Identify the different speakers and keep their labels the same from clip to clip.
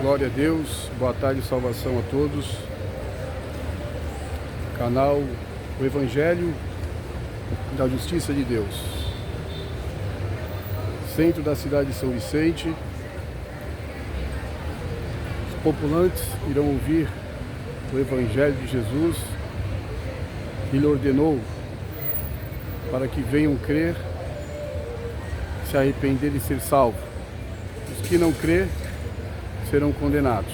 Speaker 1: Glória a Deus, boa tarde e salvação a todos. Canal O Evangelho da Justiça de Deus. Centro da cidade de São Vicente. Os populantes irão ouvir o Evangelho de Jesus, que lhe ordenou para que venham crer, se arrepender e ser salvos. Os que não crer serão condenados.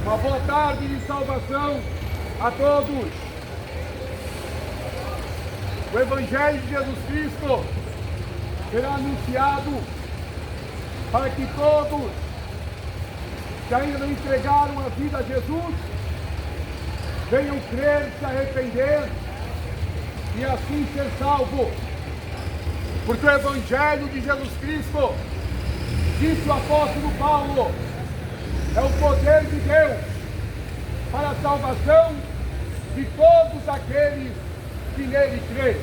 Speaker 2: Uma boa tarde de salvação a todos. O Evangelho de Jesus Cristo será anunciado para que todos que ainda não entregaram a vida a Jesus venham crer, se arrepender e assim ser salvo. Porque o Evangelho de Jesus Cristo, disse o apóstolo Paulo, é o poder de Deus para a salvação de todos aqueles que nele crê.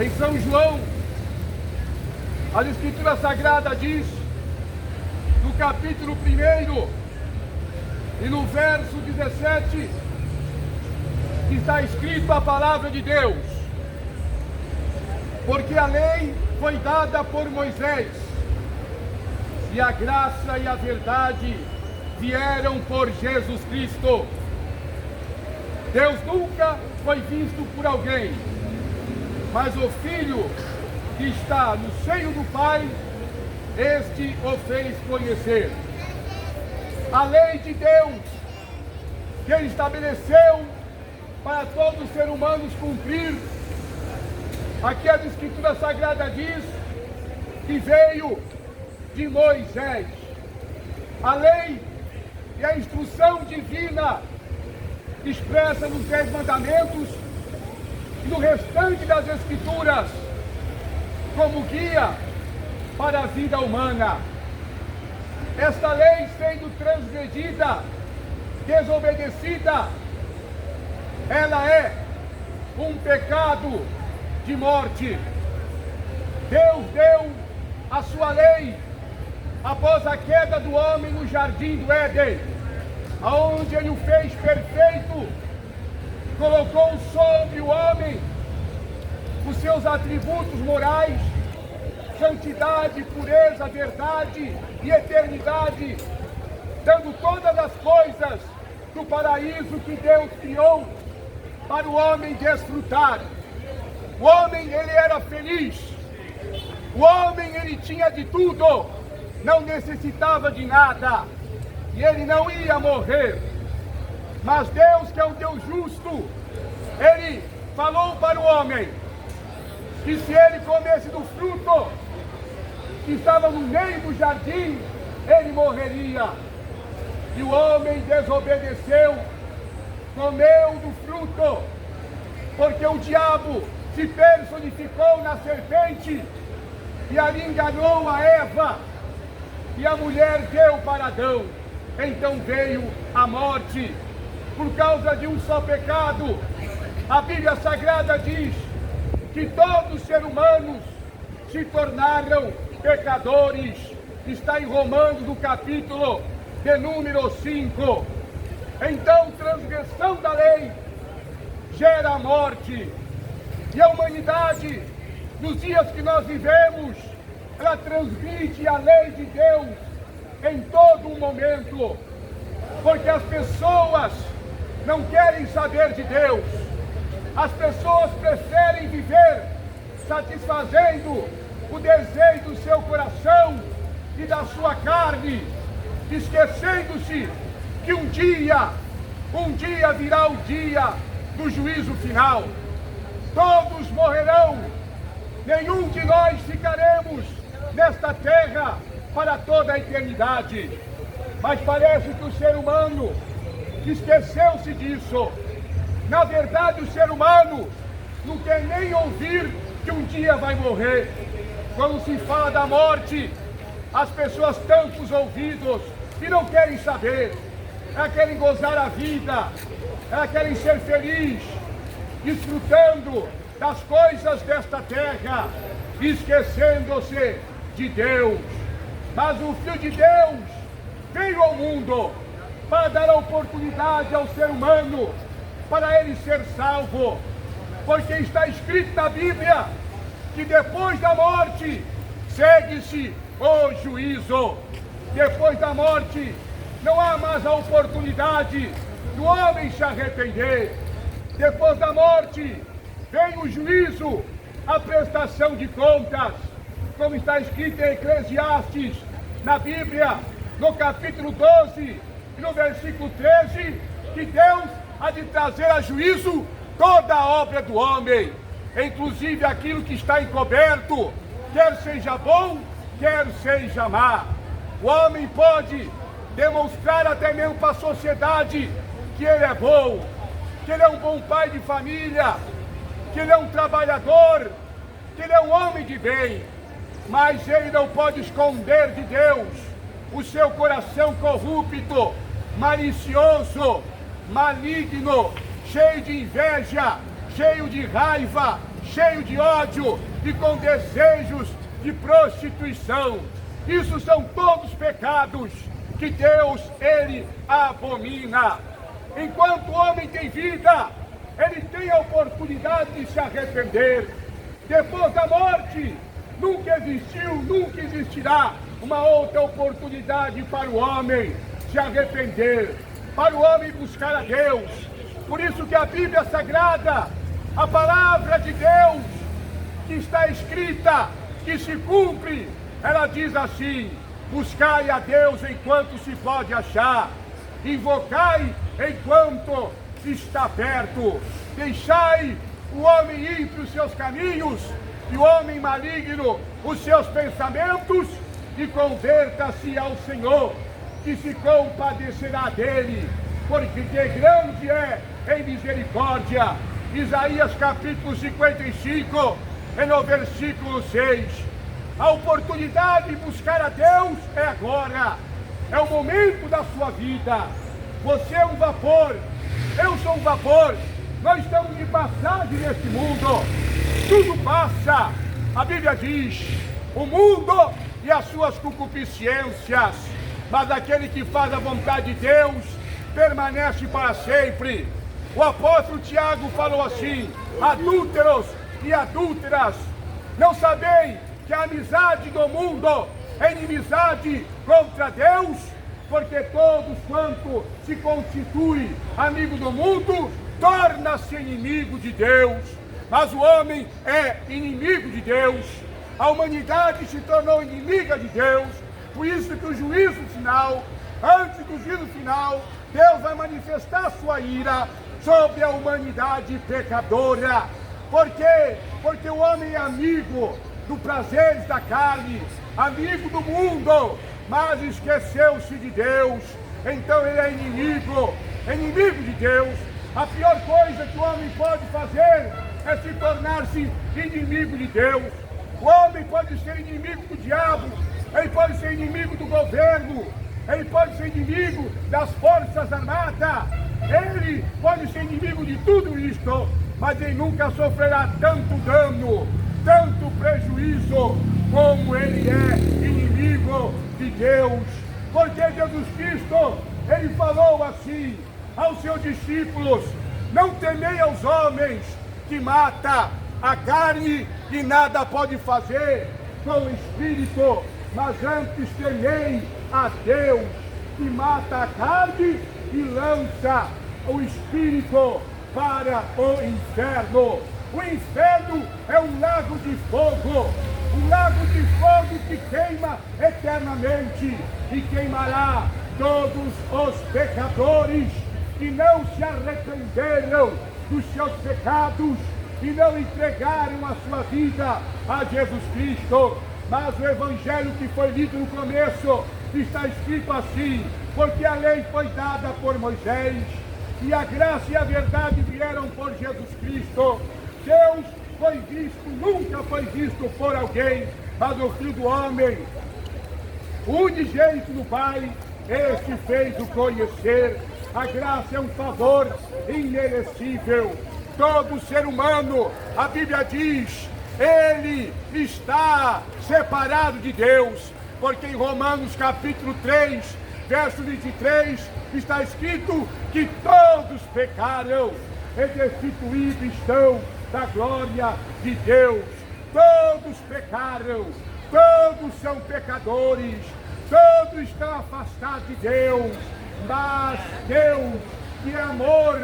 Speaker 2: Em São João, a Escritura Sagrada diz, no capítulo 1 e no verso 17, que está escrito a palavra de Deus: porque a lei foi dada por Moisés, e a graça e a verdade vieram por Jesus Cristo. Deus nunca foi visto por alguém, mas o Filho que está no seio do Pai, este o fez conhecer. A lei de Deus, que Ele estabeleceu para todos os seres humanos cumprir, aqui a Escritura Sagrada diz que veio de Moisés. A lei e a instrução divina expressa nos 10 mandamentos e no restante das Escrituras como guia para a vida humana. Esta lei sendo transgredida, desobedecida, ela é um pecado de morte. Deus deu a sua lei após a queda do homem no jardim do Éden, aonde Ele o fez perfeito, colocou sobre o homem os seus atributos morais, santidade, pureza, verdade e eternidade, dando todas as coisas do paraíso que Deus criou para o homem desfrutar. O homem, ele era feliz. O homem, ele tinha de tudo, não necessitava de nada, e ele não ia morrer. Mas Deus, que é um Deus justo, Ele falou para o homem que se ele comesse do fruto que estava no meio do jardim, ele morreria. E o homem desobedeceu, comeu do fruto, porque o diabo se personificou na serpente e ali enganou a Eva, e a mulher deu para Adão. Então veio a morte por causa de um só pecado. A Bíblia Sagrada diz que todos os seres humanos se tornaram pecadores. Está em Romanos, no capítulo de número 5. Então, transgressão da lei gera a morte. E a humanidade, nos dias que nós vivemos, ela transgride a lei de Deus em todo um momento, porque as pessoas não querem saber de Deus. As pessoas preferem viver satisfazendo o desejo do seu coração e da sua carne, esquecendo-se que um dia virá o dia do juízo final. Todos morrerão, nenhum de nós ficaremos nesta terra para toda a eternidade. Mas parece que o ser humano esqueceu-se disso. Na verdade, o ser humano não quer nem ouvir que um dia vai morrer. Quando se fala da morte, as pessoas tampam os ouvidos e não querem saber. elas querem gozar a vida, elas querem ser felizes, desfrutando das coisas desta terra, esquecendo-se de Deus. Mas o Filho de Deus veio ao mundo para dar a oportunidade ao ser humano, para ele ser salvo, porque está escrito na Bíblia que depois da morte segue-se o juízo. Depois da morte não há mais a oportunidade do homem se arrepender. Depois da morte vem o juízo, a prestação de contas, como está escrito em Eclesiastes, na Bíblia, no capítulo 12 e no versículo 13, que Deus há de trazer a juízo toda a obra do homem, inclusive aquilo que está encoberto, quer seja bom, quer seja má. O homem pode demonstrar até mesmo para a sociedade que ele é bom, que ele é um bom pai de família, que ele é um trabalhador, que ele é um homem de bem, mas ele não pode esconder de Deus o seu coração corrupto, malicioso, maligno, cheio de inveja, cheio de raiva, cheio de ódio e com desejos de prostituição. Isso são todos pecados que Deus, ele abomina. Enquanto o homem tem vida, ele tem a oportunidade de se arrepender. Depois da morte, nunca existiu, nunca existirá uma outra oportunidade para o homem se arrepender, para o homem buscar a Deus. Por isso que a Bíblia Sagrada, a palavra de Deus, que está escrita, que se cumpre, ela diz assim: buscai a Deus enquanto se pode achar, invocai enquanto está perto, deixai o homem ir para os seus caminhos e o homem maligno os seus pensamentos, e converta-se ao Senhor, que se compadecerá dele, porque de grande é em misericórdia. Isaías capítulo 55, no versículo 6. A oportunidade de buscar a Deus é agora, é o momento da sua vida. Você é um vapor, eu sou um vapor, nós estamos de passagem neste mundo, tudo passa. A Bíblia diz: o mundo e as suas concupiscências, mas aquele que faz a vontade de Deus permanece para sempre. O apóstolo Tiago falou assim: adúlteros e adúlteras, não sabeis que a amizade do mundo é inimizade contra Deus? Porque todos quanto se constitui amigo do mundo, torna-se inimigo de Deus. Mas o homem é inimigo de Deus. A humanidade se tornou inimiga de Deus. Por isso que o juízo final, antes do juízo final, Deus vai manifestar sua ira sobre a humanidade pecadora. Por quê? Porque o homem é amigo dos prazeres da carne, amigo do mundo, mas esqueceu-se de Deus. Então ele é inimigo de Deus. A pior coisa que o homem pode fazer é se tornar-se inimigo de Deus. O homem pode ser inimigo do diabo, ele pode ser inimigo do governo, ele pode ser inimigo das forças armadas, ele pode ser inimigo de tudo isto, mas ele nunca sofrerá tanto dano, tanto prejuízo, como ele é inimigo de Deus. Porque Jesus Cristo, ele falou assim aos seus discípulos: não temei aos homens que mata a carne e nada pode fazer com o espírito, mas antes temei a Deus, que mata a carne e lança o espírito para o inferno. O inferno é um lago de fogo que queima eternamente e queimará todos os pecadores que não se arrependeram dos seus pecados e não entregaram a sua vida a Jesus Cristo. Mas o evangelho que foi lido no começo está escrito assim: porque a lei foi dada por Moisés e a graça e a verdade vieram por Jesus Cristo. Deus foi visto, nunca foi visto por alguém, mas o Filho do Homem, unigênito do Pai, este fez-o conhecer. A graça é um favor imerecível. Todo ser humano, a Bíblia diz, ele está separado de Deus, porque em Romanos capítulo 3, verso 23, está escrito que todos pecaram e destituídos estão da glória de Deus. Todos pecaram, todos são pecadores, todos estão afastados de Deus, mas Deus, que é amor,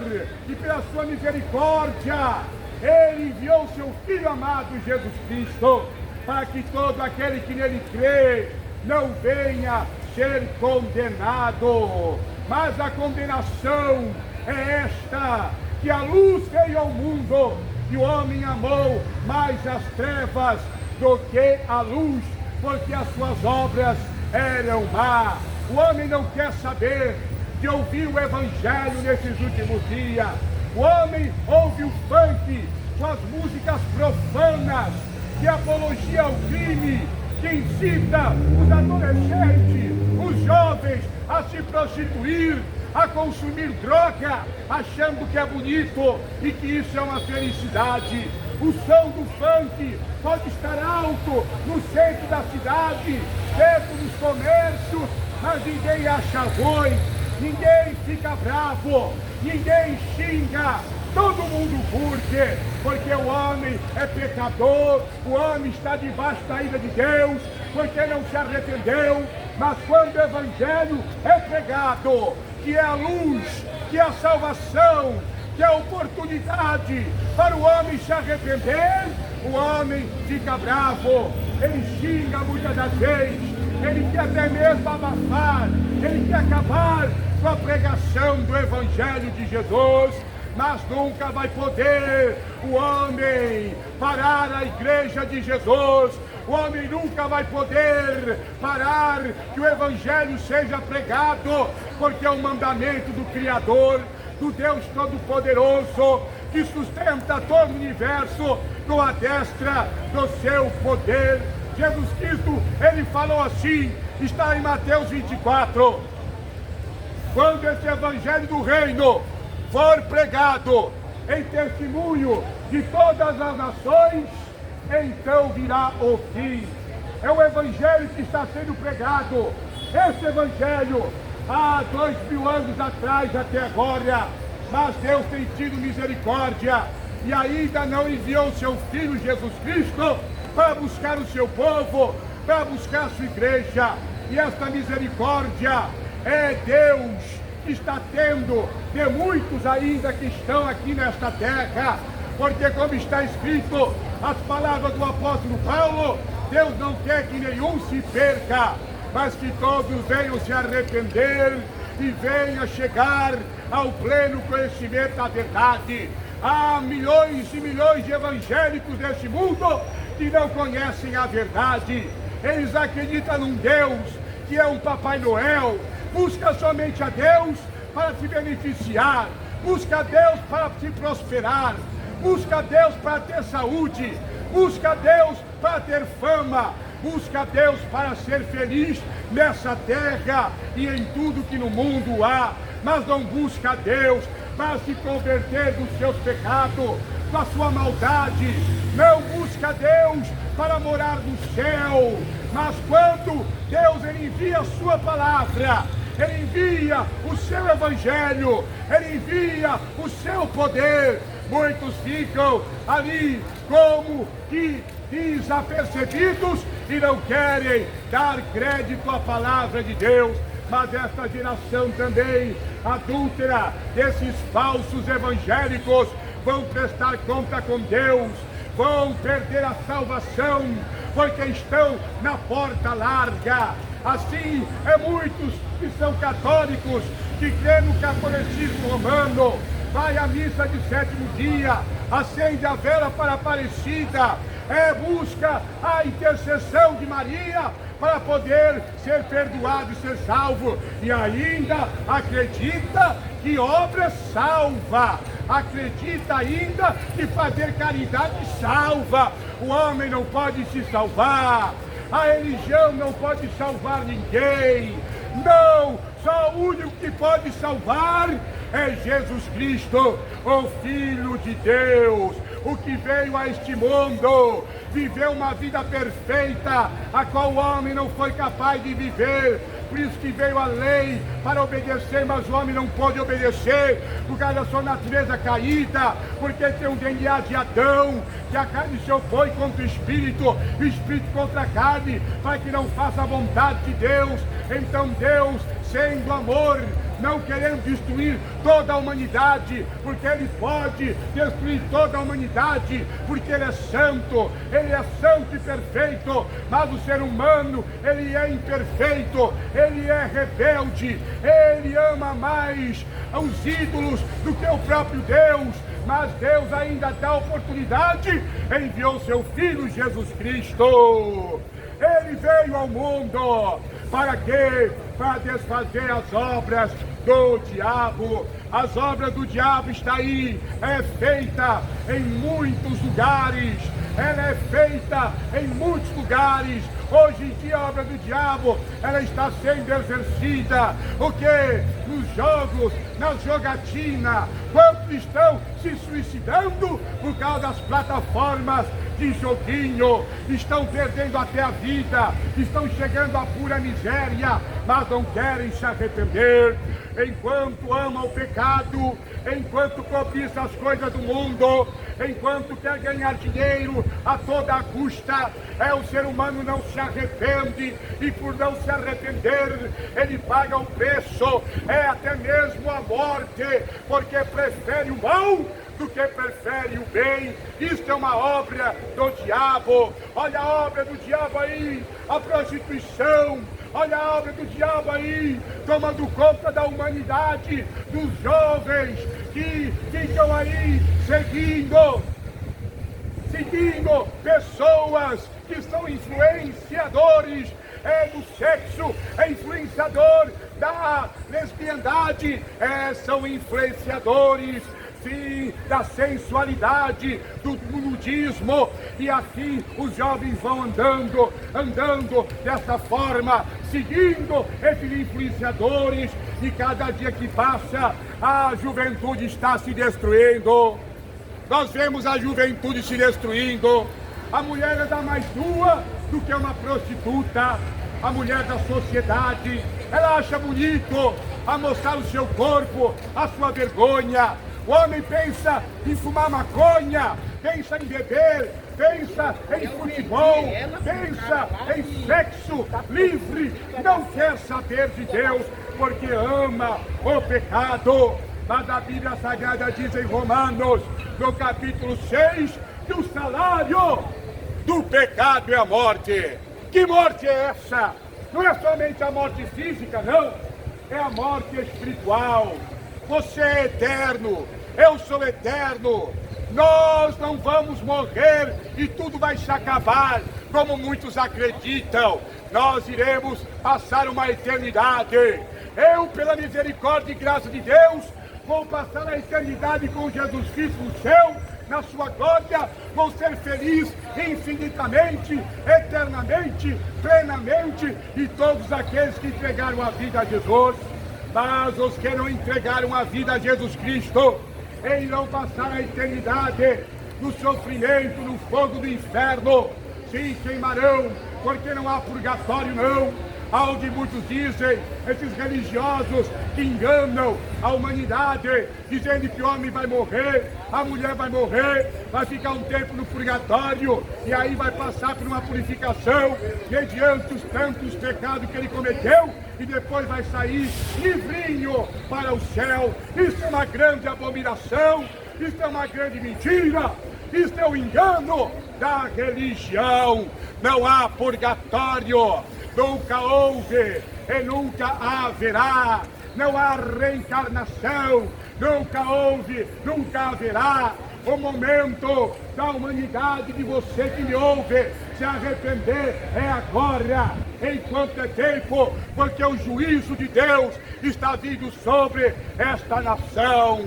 Speaker 2: e pela sua misericórdia, Ele enviou seu Filho amado Jesus Cristo, para que todo aquele que nele crê não venha ser condenado, mas a condenação é esta, que a luz veio ao mundo, e o homem amou mais as trevas do que a luz, porque as suas obras eram más. O homem não quer saber de ouvir o Evangelho nesses últimos dias. O homem ouve o funk com as músicas profanas, de apologia ao crime, que incita os adolescentes, os jovens a se prostituir, a consumir droga, achando que é bonito e que isso é uma felicidade. O som do funk pode estar alto no centro da cidade, perto dos comércios, mas ninguém acha ruim, ninguém fica bravo, ninguém xinga, todo mundo curte, porque o homem é pecador, o homem está debaixo da ira de Deus, porque não se arrependeu. Mas quando o Evangelho é pregado, que é a luz, que é a salvação, que é a oportunidade para o homem se arrepender, o homem fica bravo, ele xinga muitas das vezes, ele quer até mesmo abafar, ele quer acabar com a pregação do Evangelho de Jesus, mas nunca vai poder o homem parar a igreja de Jesus. O homem nunca vai poder parar que o Evangelho seja pregado, porque é um mandamento do Criador, do Deus Todo-Poderoso, que sustenta todo o universo com a destra do seu poder. Jesus Cristo, ele falou assim, está em Mateus 24, quando esse Evangelho do Reino for pregado em testemunho de todas as nações, então virá o fim. É o Evangelho que está sendo pregado. Esse Evangelho, há 2000 anos atrás até agora, mas Deus tem tido misericórdia e ainda não enviou seu Filho Jesus Cristo para buscar o seu povo, para buscar a sua igreja. E esta misericórdia é Deus que está tendo de muitos ainda que estão aqui nesta terra, porque como está escrito, as palavras do apóstolo Paulo, Deus não quer que nenhum se perca, mas que todos venham se arrepender e venham chegar ao pleno conhecimento da verdade. Há milhões e milhões de evangélicos nesse mundo que não conhecem a verdade. Eles acreditam num Deus que é um Papai Noel, busca somente a Deus para se beneficiar, busca a Deus para se prosperar, busca a Deus para ter saúde, busca a Deus para ter fama, busca a Deus para ser feliz nessa terra e em tudo que no mundo há, mas não busca a Deus para se converter dos seus pecados, da sua maldade, não busca a Deus para morar no céu, mas quando Deus ele envia a sua palavra, ele envia o seu Evangelho, ele envia o seu poder, muitos ficam ali como que desapercebidos e não querem dar crédito à palavra de Deus. Mas esta geração também adúltera, desses falsos evangélicos, vão prestar conta com Deus, vão perder a salvação, porque estão na porta larga. Assim, muitos que são católicos, que crêem no catolicismo romano, vai à missa de sétimo dia, acende a vela para a Aparecida, busca a intercessão de Maria para poder ser perdoado e ser salvo, e ainda acredita que obra salva, acredita ainda que fazer caridade salva. O homem não pode se salvar, a religião não pode salvar ninguém. Não, Só o único que pode salvar é Jesus Cristo, o Filho de Deus, o que veio a este mundo, viveu uma vida perfeita, a qual o homem não foi capaz de viver. Por isso que veio a lei para obedecer, mas o homem não pode obedecer, por causa da sua natureza caída, porque tem um DNA de Adão, que a carne se opõe contra o espírito contra a carne, para que não faça a vontade de Deus. Então Deus, sendo amor, não querendo destruir toda a humanidade, porque Ele pode destruir toda a humanidade, porque Ele é santo e perfeito, mas o ser humano, ele é imperfeito, ele é rebelde, ele ama mais os ídolos do que o próprio Deus, mas Deus ainda dá oportunidade, enviou seu Filho Jesus Cristo. Ele veio ao mundo, para quê? Para desfazer as obras do diabo. As obras do diabo está aí, é feita em muitos lugares, ela é feita em muitos lugares. Hoje em dia a obra do diabo, ela está sendo exercida, o quê? Nos jogos, na jogatina. Quantos estão se suicidando por causa das plataformas de joguinho? Estão perdendo até a vida, estão chegando à pura miséria, mas não querem se arrepender. Enquanto ama o pecado, enquanto cobiça as coisas do mundo, enquanto quer ganhar dinheiro a toda custa, o ser humano não se arrepende, e por não se arrepender, ele paga o preço, até mesmo a morte, porque prefere o mal do que prefere o bem. Isto é uma obra do diabo. Olha a obra do diabo aí, a prostituição. Olha a obra do diabo aí, tomando conta da humanidade, dos jovens que ficam aí seguindo pessoas que são influenciadores do sexo, influenciador da lesbiandade, são influenciadores, sim, da sensualidade, do nudismo, e assim os jovens vão andando dessa forma, seguindo esses influenciadores, e cada dia que passa, a juventude está se destruindo. Nós vemos a juventude se destruindo. A mulher anda mais nua do que uma prostituta. A mulher da sociedade, ela acha bonito a mostrar o seu corpo, a sua vergonha. O homem pensa em fumar maconha, pensa em beber, pensa em futebol, pensa em sexo livre, não quer saber de Deus, porque ama o pecado. Mas a Bíblia Sagrada diz em Romanos, no capítulo 6, que o salário do pecado é a morte. Que morte é essa? Não é somente a morte física, não. É a morte espiritual. Você é eterno, eu sou eterno. Nós não vamos morrer e tudo vai se acabar, como muitos acreditam. Nós iremos passar uma eternidade. Eu, pela misericórdia e graça de Deus, vou passar a eternidade com Jesus Cristo no céu, na sua glória, vou ser feliz infinitamente, eternamente, plenamente, e todos aqueles que entregaram a vida a Jesus. Mas os que não entregaram a vida a Jesus Cristo, irão passar a eternidade no sofrimento, no fogo do inferno. Sim, queimarão, porque não há purgatório, não. Onde muitos dizem, esses religiosos que enganam a humanidade, dizendo que o homem vai morrer, a mulher vai morrer, vai ficar um tempo no purgatório, e aí vai passar por uma purificação, mediante os tantos pecados que ele cometeu, e depois vai sair livrinho para o céu. Isso é uma grande abominação, isso é uma grande mentira, isso é o engano da religião. Não há purgatório, nunca houve e nunca haverá. Não há reencarnação, nunca houve, nunca haverá. O momento da humanidade, de você que me ouve, se arrepender é agora, enquanto é tempo, porque o juízo de Deus está vindo sobre esta nação.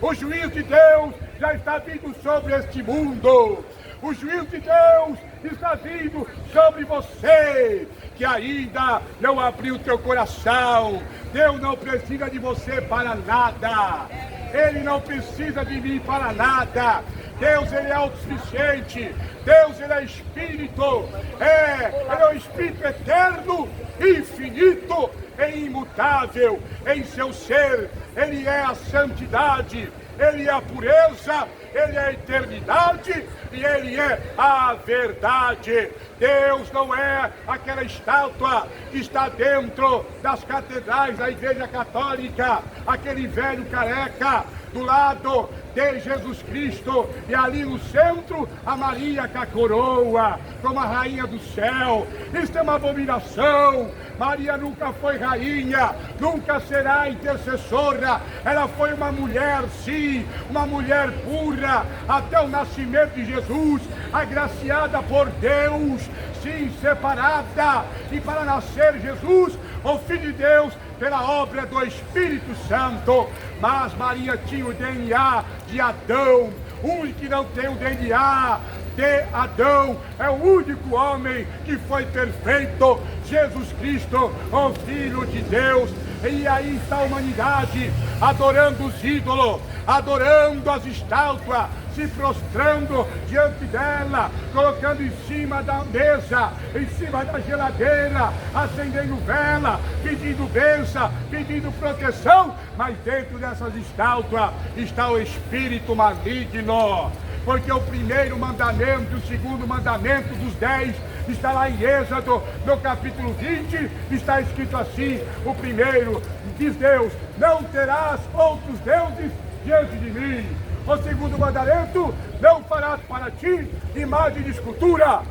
Speaker 2: O juízo de Deus já está vindo sobre este mundo. o juízo de Deus está vindo sobre você, que ainda não abriu teu coração. Deus não precisa de você para nada. Ele não precisa de mim para nada. Deus, ele é autossuficiente. Deus, ele é Espírito. Ele é um Espírito eterno, infinito e imutável em seu ser. Ele é a santidade, ele é a pureza, ele é a eternidade e ele é a verdade. Deus não é aquela estátua que está dentro das catedrais da Igreja Católica, aquele velho careca do lado de Jesus Cristo, e ali no centro a Maria com a coroa, como a rainha do céu. Isso é uma abominação. Maria nunca foi rainha, nunca será intercessora. Ela foi uma mulher, sim, uma mulher pura, até o nascimento de Jesus, agraciada por Deus, sim, separada. E para nascer Jesus, o Filho de Deus, pela obra do Espírito Santo. Mas Maria tinha o DNA de Adão. O único que não tem o DNA de Adão é o único homem que foi perfeito, Jesus Cristo, o Filho de Deus. E aí está a humanidade adorando os ídolos, adorando as estátuas, se prostrando diante dela, colocando em cima da mesa, em cima da geladeira, acendendo vela, pedindo bênção, pedindo proteção. Mas dentro dessas estátuas está o espírito maligno. Porque o primeiro mandamento e o segundo mandamento dos 10 está lá em Êxodo, no capítulo 20, está escrito assim. O primeiro, diz Deus: não terás outros deuses diante de mim. O segundo mandamento: não farás para ti imagem de escultura,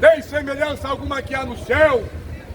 Speaker 2: nem semelhança alguma que há no céu,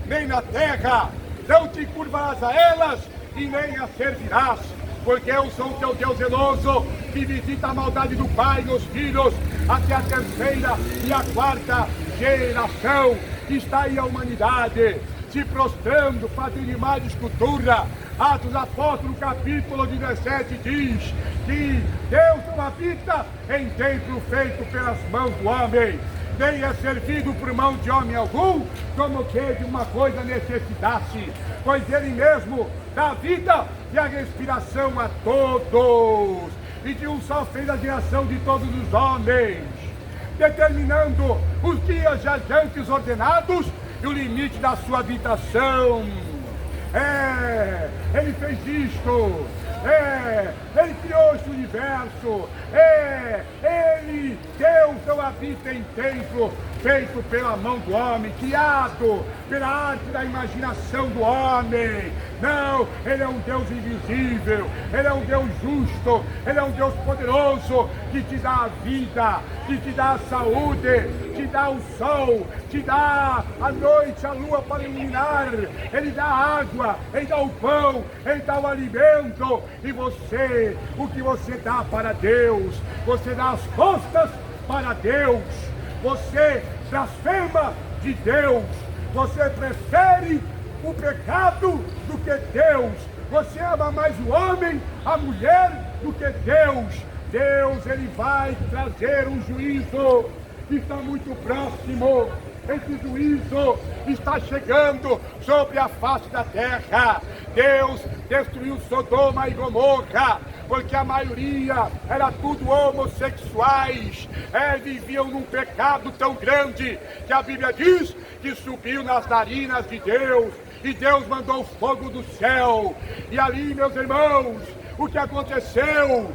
Speaker 2: nem na terra. Não te curvarás a elas e nem as servirás. Porque eu sou o teu Deus zeloso, que visita a maldade do pai nos filhos, até a terceira e a quarta geração. Está aí a humanidade se prostrando, fazendo imagem de escultura. Atos dos Apóstolos, capítulo 17, diz que Deus não habita em templo feito pelas mãos do homem, nem é servido por mão de homem algum, como que de uma coisa necessitasse, pois ele mesmo dá vida e a respiração a todos, e de um só fez a geração de todos os homens, determinando os dias já antes ordenados e o limite da sua habitação. Ele fez isto. Ele criou esse universo. Ele, Deus, não habita em templo feito pela mão do homem, criado pela arte da imaginação do homem. Não, ele é um Deus invisível, ele é um Deus justo, ele é um Deus poderoso, que te dá a vida, que te dá a saúde, te dá o sol, te dá a noite, a lua para iluminar, ele dá a água, ele dá o pão, ele dá o alimento. E você, o que você dá para Deus? Você dá as costas para Deus, você blasfema de Deus, você prefere o pecado do que Deus, você ama mais o homem, a mulher, do que Deus. Deus, ele vai trazer um juízo que está muito próximo. Esse juízo está chegando sobre a face da terra. Deus destruiu Sodoma e Gomorra, porque a maioria era tudo homossexuais. Viviam num pecado tão grande que a Bíblia diz que subiu nas narinas de Deus, e Deus mandou fogo do céu. E ali, meus irmãos, o que aconteceu?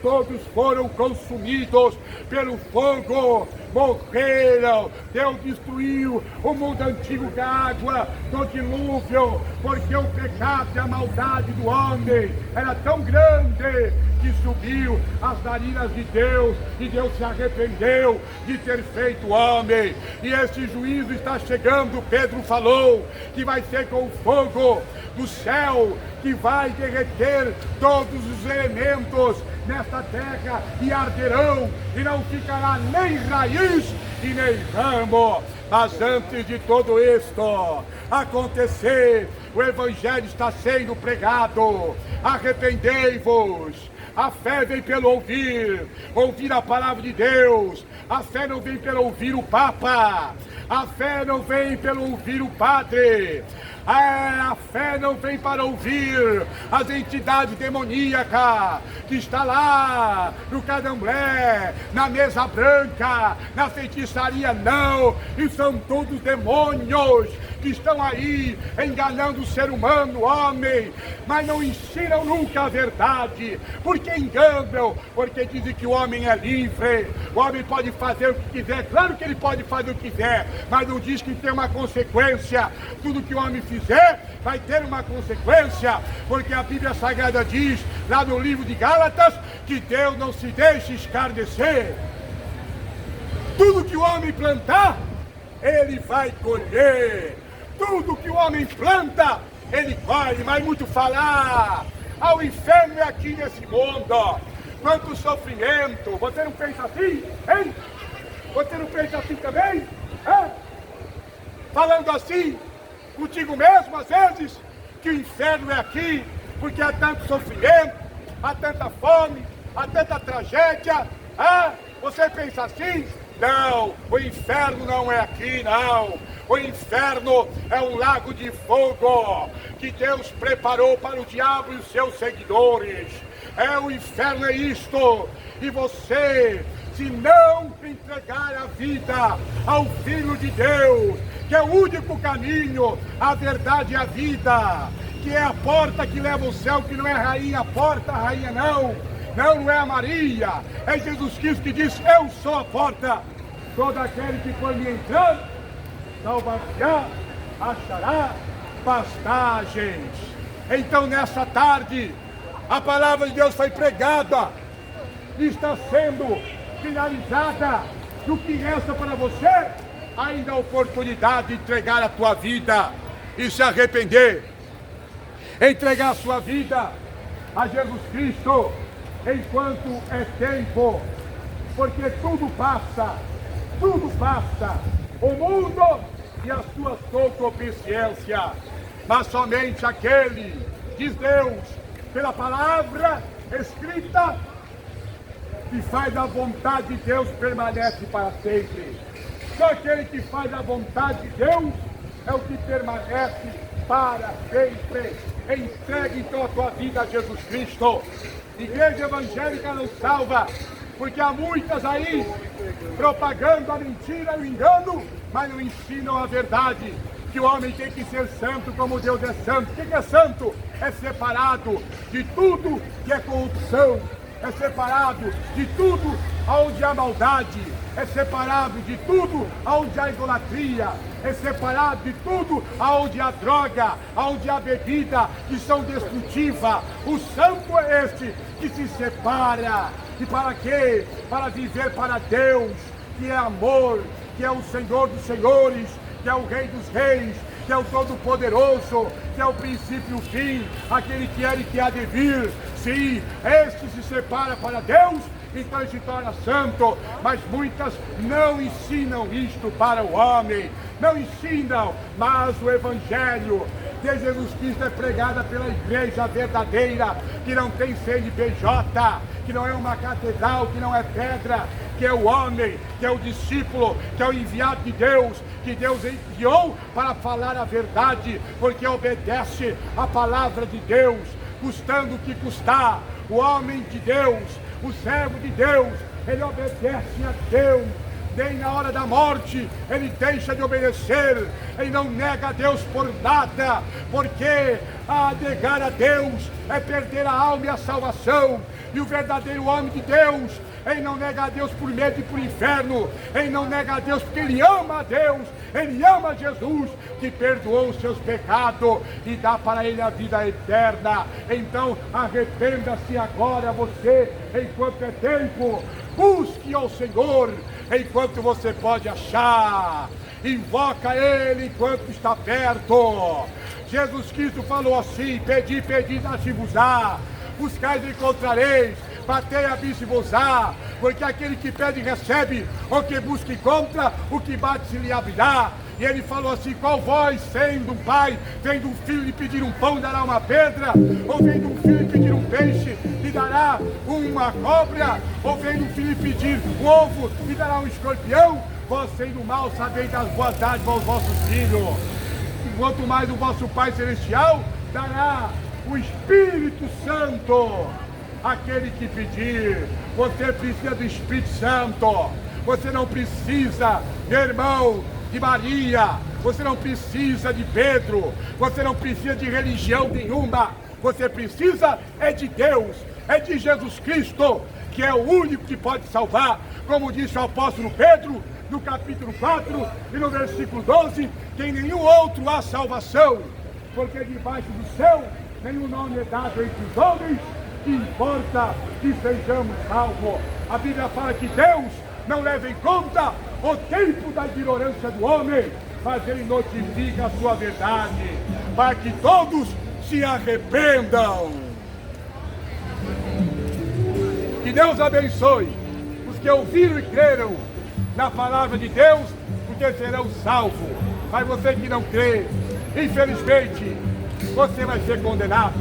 Speaker 2: Todos foram consumidos pelo fogo, morreram. Deus destruiu o mundo antigo da água, do dilúvio, porque o pecado e a maldade do homem era tão grande que subiu às narinas de Deus, e Deus se arrependeu de ter feito o homem. E esse juízo está chegando. Pedro falou que vai ser com o fogo do céu, que vai derreter todos os elementos nesta terra e arderão, e não ficará nem raiz e nem ramo. Mas antes de tudo isto acontecer, o Evangelho está sendo pregado. Arrependei-vos, A fé vem pelo ouvir a palavra de Deus. A fé não vem pelo ouvir o Papa. A fé não vem pelo ouvir o padre. A fé não vem para ouvir as entidades demoníacas que está lá no candomblé, na mesa branca, na feitiçaria, não. E são todos demônios que estão aí enganando o ser humano, o homem, mas não ensinam nunca a verdade, porque enganam, porque dizem que o homem é livre, o homem pode fazer o que quiser. Claro que ele pode fazer o que quiser, mas não diz que tem uma consequência. Tudo que o homem fizer vai ter uma consequência, porque a Bíblia Sagrada diz, lá no livro de Gálatas, que Deus não se deixa escarnecer. Tudo que o homem plantar, ele vai colher. Tudo que o homem planta, ele colhe. Mas muito falar, o inferno é aqui nesse mundo. Quanto sofrimento. Você não pensa assim, hein? Você não pensa assim também? Hã? Falando assim contigo mesmo, às vezes, que o inferno é aqui, porque há tanto sofrimento, há tanta fome, há tanta tragédia. Você pensa assim? Não, o inferno não é aqui, não. O inferno é um lago de fogo que Deus preparou para o diabo e os seus seguidores. O inferno é isto. E você, se não entregar a vida ao Filho de Deus, que é o único caminho, a verdade e a vida, que é a porta que leva ao céu, que não é a rainha, a porta, a rainha não. Não é a Maria, é Jesus Cristo que diz, eu sou a porta. Todo aquele que for me entrar, salvar-se-á, achará pastagens. Então nessa tarde, a palavra de Deus foi pregada, está sendo finalizada. E o que resta para você? Ainda a oportunidade de entregar a tua vida e se arrepender. Entregar a sua vida a Jesus Cristo enquanto é tempo, porque tudo passa, o mundo e a sua concupiscência, mas somente aquele, diz Deus, pela palavra escrita, que faz a vontade de Deus permanece para sempre. Só aquele que faz a vontade de Deus é o que permanece para sempre. Entregue então a tua vida a Jesus Cristo. Igreja evangélica não salva, porque há muitas aí propagando a mentira e o engano, mas não ensinam a verdade, que o homem tem que ser santo como Deus é santo. O que é santo? É separado de tudo que é corrupção, é separado de tudo onde há maldade, é separado de tudo onde há idolatria, é separado de tudo onde há droga, onde há bebida, que são destrutivas. O santo é este que se separa. E para quê? Para viver para Deus, que é amor, que é o Senhor dos senhores, que é o Rei dos reis, que é o Todo-Poderoso, que é o princípio e o fim, aquele que era e que há de vir. Sim, este se separa para Deus, então ele se torna santo. Mas muitas não ensinam isto para o homem, não ensinam. Mas o Evangelho de Jesus Cristo é pregada pela igreja verdadeira, que não tem CNPJ, que não é uma catedral, que não é pedra, que é o homem, que é o discípulo, que é o enviado de Deus, que Deus enviou para falar a verdade, porque obedece a palavra de Deus, custando o que custar. O homem de Deus, o servo de Deus, ele obedece a Deus. Nem na hora da morte ele deixa de obedecer, ele não nega a Deus por nada, porque negar a Deus é perder a alma e a salvação. E o verdadeiro homem de Deus, ele não nega a Deus por medo e por inferno, ele não nega a Deus porque ele ama a Deus, ele ama Jesus, que perdoou os seus pecados e dá para ele a vida eterna. Então arrependa-se agora você, enquanto é tempo. Busque ao Senhor enquanto você pode achar. Invoca Ele enquanto está perto. Jesus Cristo falou assim: pedi, pedi, dar-se-vos-á. Buscais e encontrareis. Batei, abrir-se-vos-á. Porque aquele que pede recebe, o que busca encontra, o que bate se lhe abrirá. E ele falou assim: qual voz, sendo um pai, vem de um filho lhe pedir um pão, dará uma pedra? Ou vem de um filho lhe pedir um peixe, peixe, lhe dará uma cobra, ou vendo o filho pedir um ovo, lhe dará um escorpião. Vós, sendo mal, sabeis das boas dádivas aos vossos filhos. E quanto mais o vosso Pai Celestial dará o Espírito Santo àquele que pedir. Você precisa do Espírito Santo. Você não precisa, meu irmão, de Maria. Você não precisa de Pedro. Você não precisa de religião nenhuma. Você precisa é de Deus, é de Jesus Cristo, que é o único que pode salvar. Como disse o apóstolo Pedro, no capítulo 4 e no versículo 12, que em nenhum outro há salvação, porque debaixo do céu nenhum nome é dado entre os homens que importa que sejamos salvos. A Bíblia fala que Deus não leva em conta o tempo da ignorância do homem, mas Ele notifica a sua verdade, para que todos se arrependam. Que Deus abençoe os que ouviram e creram na palavra de Deus, porque serão salvos. Mas você que não crê, infelizmente, você vai ser condenado.